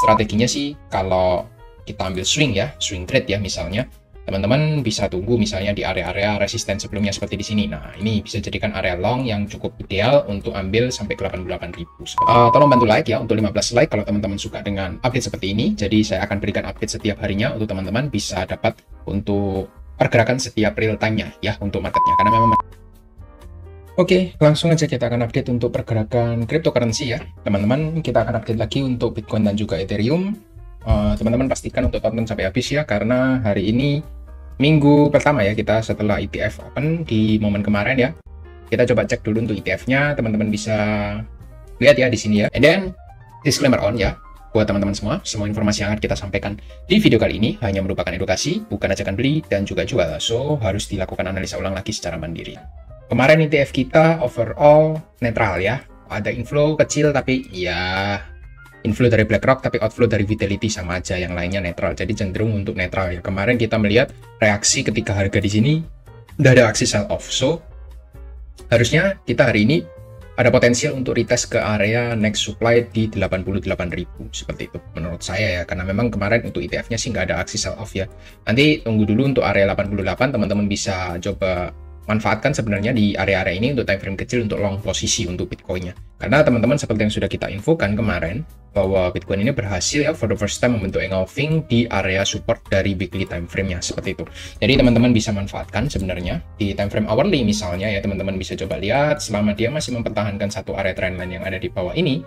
strateginya sih kalau kita ambil swing ya, swing trade ya misalnya, teman-teman bisa tunggu misalnya di area-area resisten sebelumnya seperti di sini. Nah, ini bisa jadikan area long yang cukup ideal untuk ambil sampai ke 88.000. Tolong bantu like ya untuk 15 like kalau teman-teman suka dengan update seperti ini. Jadi saya akan berikan update setiap harinya untuk teman-teman bisa dapat untuk pergerakan setiap real time-nya ya untuk marketnya. Karena memang Oke, langsung aja kita akan update untuk pergerakan cryptocurrency ya. Teman-teman, kita akan update lagi untuk Bitcoin dan juga Ethereum. Teman-teman pastikan untuk tonton sampai habis ya, karena hari ini minggu pertama ya kita setelah ETF open di momen kemarin ya. Kita coba cek dulu untuk ETF-nya, teman-teman bisa lihat ya di sini ya. And then disclaimer on ya, buat teman-teman semua informasi yang akan kita sampaikan di video kali ini hanya merupakan edukasi, bukan ajakan beli dan juga jual. So, harus dilakukan analisa ulang lagi secara mandiri. Kemarin ETF kita overall netral ya. Ada inflow kecil tapi ya inflow dari BlackRock tapi outflow dari Fidelity sama aja, yang lainnya netral. Jadi cenderung untuk netral ya. Kemarin kita melihat reaksi ketika harga di sini udah ada aksi sell off. So, harusnya kita hari ini ada potensial untuk retest ke area next supply di 88.000 seperti itu menurut saya ya, karena memang kemarin untuk ETF-nya sih nggak ada aksi sell off ya. Nanti tunggu dulu untuk area 88, teman-teman bisa coba manfaatkan sebenarnya di area-area ini untuk time frame kecil untuk long posisi untuk Bitcoin-nya. Karena teman-teman seperti yang sudah kita infokan kemarin bahwa Bitcoin ini berhasil ya for the first time membentuk engulfing di area support dari weekly time frame-nya seperti itu. Jadi teman-teman bisa manfaatkan sebenarnya di time frame hourly misalnya ya, teman-teman bisa coba lihat selama dia masih mempertahankan satu area trendline yang ada di bawah ini.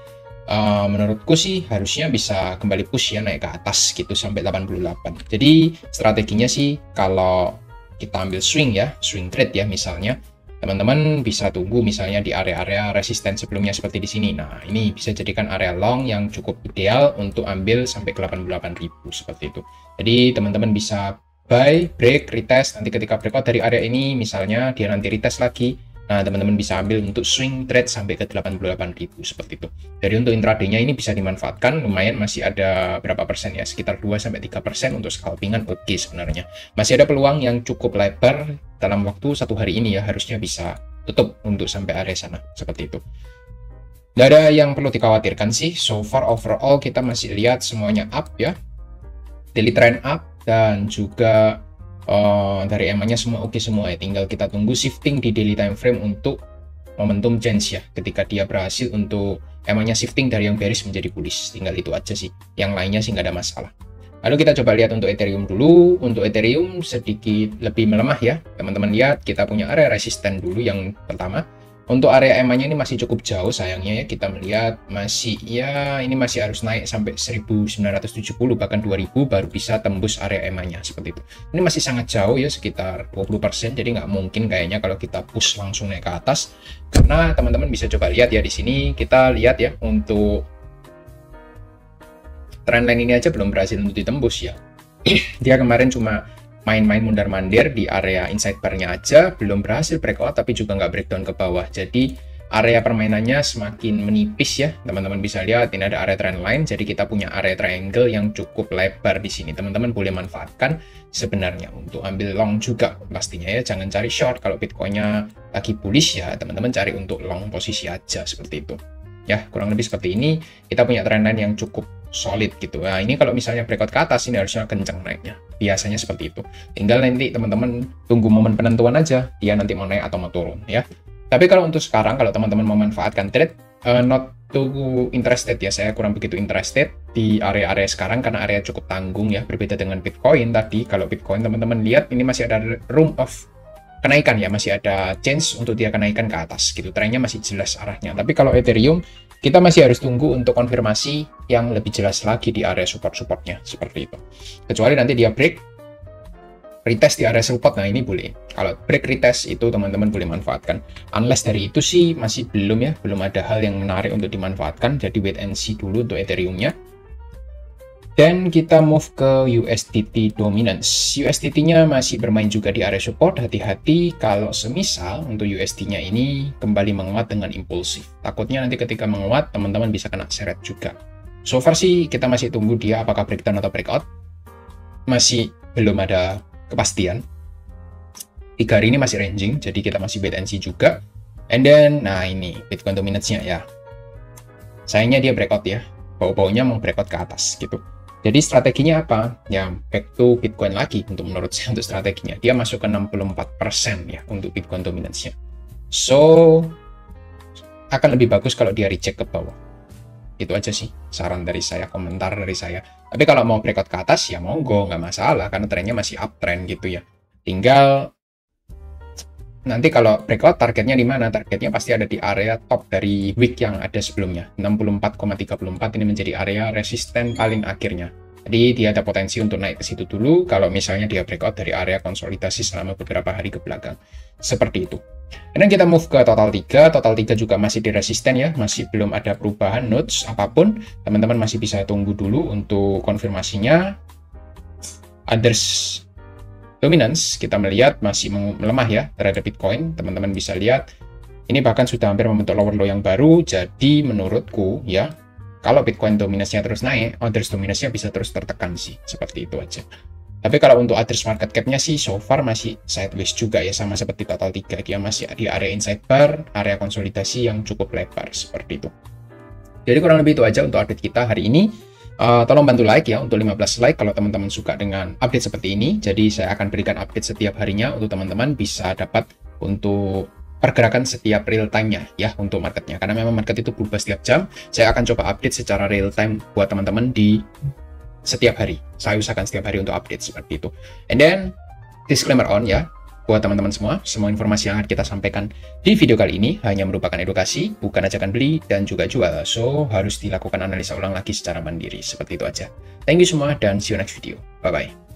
Menurutku sih harusnya bisa kembali push ya naik ke atas gitu sampai 88. Jadi strateginya sih kalau kita ambil swing ya, swing trade ya misalnya, teman-teman bisa tunggu misalnya di area-area resisten sebelumnya seperti di sini. Nah, ini bisa jadikan area long yang cukup ideal untuk ambil sampai ke 88.000 seperti itu. Jadi teman-teman bisa buy, break, retest, nanti ketika breakout dari area ini misalnya dia nanti retest lagi. Nah, teman-teman bisa ambil untuk swing trade sampai ke 88.000 seperti itu. Jadi untuk intraday-nya ini bisa dimanfaatkan, lumayan masih ada berapa persen ya, sekitar 2-3% untuk scalpingan oke sebenarnya. Masih ada peluang yang cukup lebar dalam waktu satu hari ini ya, harusnya bisa tutup untuk sampai area sana, seperti itu. Nggak ada yang perlu dikhawatirkan sih, so far overall kita masih lihat semuanya up ya. Daily trend up dan juga dari EMA-nya semua oke semua ya, tinggal kita tunggu shifting di daily time frame untuk momentum change ya, ketika dia berhasil untuk EMA-nya shifting dari yang bearish menjadi bullish, tinggal itu aja sih, yang lainnya sih nggak ada masalah. Lalu kita coba lihat untuk Ethereum dulu. Untuk Ethereum sedikit lebih melemah ya, teman-teman lihat kita punya area resisten dulu yang pertama. Untuk area EMA-nya ini masih cukup jauh sayangnya ya, kita melihat masih ya ini masih harus naik sampai 1970 bahkan 2000 baru bisa tembus area EMA-nya seperti itu. Ini masih sangat jauh ya, sekitar 20%, jadi nggak mungkin kayaknya kalau kita push langsung naik ke atas. Karena teman-teman bisa coba lihat ya di sini, kita lihat ya untuk trendline ini aja belum berhasil untuk ditembus ya. Dia kemarin cuma main-main mundar-mandir di area inside bar-nya aja, belum berhasil breakout tapi juga nggak breakdown ke bawah. Jadi area permainannya semakin menipis ya, teman-teman bisa lihat ini ada area trendline, jadi kita punya area triangle yang cukup lebar di sini. Teman-teman boleh manfaatkan sebenarnya untuk ambil long juga pastinya ya, jangan cari short. Kalau Bitcoin-nya lagi bullish ya teman-teman cari untuk long posisi aja seperti itu ya, kurang lebih seperti ini. Kita punya trendline yang cukup solid gitu. Nah, ini kalau misalnya breakout ke atas ini harusnya kenceng naiknya. Biasanya seperti itu. Tinggal nanti teman-teman tunggu momen penentuan aja, dia nanti mau naik atau mau turun ya. Tapi kalau untuk sekarang, kalau teman-teman memanfaatkan trade, not too interested ya, saya kurang begitu interested di area-area sekarang karena area cukup tanggung ya, berbeda dengan Bitcoin tadi. Kalau Bitcoin teman-teman lihat ini masih ada room of kenaikan ya, masih ada chance untuk dia kenaikan ke atas gitu, trennya masih jelas arahnya. Tapi kalau Ethereum kita masih harus tunggu untuk konfirmasi yang lebih jelas lagi di area support-supportnya seperti itu. Kecuali nanti dia break retest di area support, nah ini boleh. Kalau break retest itu teman-teman boleh manfaatkan. Unless dari itu sih masih belum ya, belum ada hal yang menarik untuk dimanfaatkan. Jadi wait and see dulu untuk Ethereum-nya. Dan kita move ke USDT dominance. USDT-nya masih bermain juga di area support. Hati-hati kalau semisal untuk USD-nya ini kembali menguat dengan impulsif. Takutnya nanti ketika menguat, teman-teman bisa kena seret juga. So far sih kita masih tunggu dia apakah breakdown atau breakout. Masih belum ada kepastian. 3 hari ini masih ranging, jadi kita masih wait and see juga. And then, nah ini Bitcoin dominance-nya ya. Sayangnya dia breakout ya. bau-baunya mau breakout ke atas gitu. Jadi strateginya apa? Ya back to Bitcoin lagi menurut saya untuk strateginya. Dia masuk ke 64% ya untuk Bitcoin dominance-nya. So akan lebih bagus kalau dia reject ke bawah. Itu aja sih saran dari saya, komentar dari saya. Tapi kalau mau breakout ke atas ya monggo, nggak masalah karena trennya masih uptrend gitu ya. Tinggal nanti kalau breakout targetnya di mana? Targetnya pasti ada di area top dari week yang ada sebelumnya. 64,34 ini menjadi area resisten paling akhirnya. Jadi dia ada potensi untuk naik ke situ dulu kalau misalnya dia breakout dari area konsolidasi selama beberapa hari ke belakang. Seperti itu. Dan kita move ke total 3. Total 3 juga masih di resisten ya, masih belum ada perubahan nodes apapun. Teman-teman masih bisa tunggu dulu untuk konfirmasinya. Others dominance kita melihat masih melemah ya terhadap Bitcoin. Teman-teman bisa lihat ini bahkan sudah hampir membentuk lower low yang baru. Jadi menurutku ya, kalau Bitcoin dominance-nya terus naik, others dominance-nya bisa terus tertekan sih. Seperti itu aja. Tapi kalau untuk others market cap-nya sih so far masih sideways juga ya, sama seperti total 3. Dia masih di area inside bar, area konsolidasi yang cukup lebar seperti itu. Jadi kurang lebih itu aja untuk update kita hari ini. Tolong bantu like ya untuk 15 like kalau teman-teman suka dengan update seperti ini. Jadi saya akan berikan update setiap harinya untuk teman-teman bisa dapat untuk pergerakan setiap real time-nya ya untuk marketnya. Karena memang market itu berubah setiap jam. Saya akan coba update secara real time buat teman-teman di setiap hari. Saya usahakan setiap hari untuk update seperti itu. And then disclaimer on ya. Buat teman-teman semua informasi yang akan kita sampaikan di video kali ini hanya merupakan edukasi, bukan ajakan beli dan juga jual. So, harus dilakukan analisa ulang lagi secara mandiri. Seperti itu aja. Thank you semua dan see you next video. Bye-bye.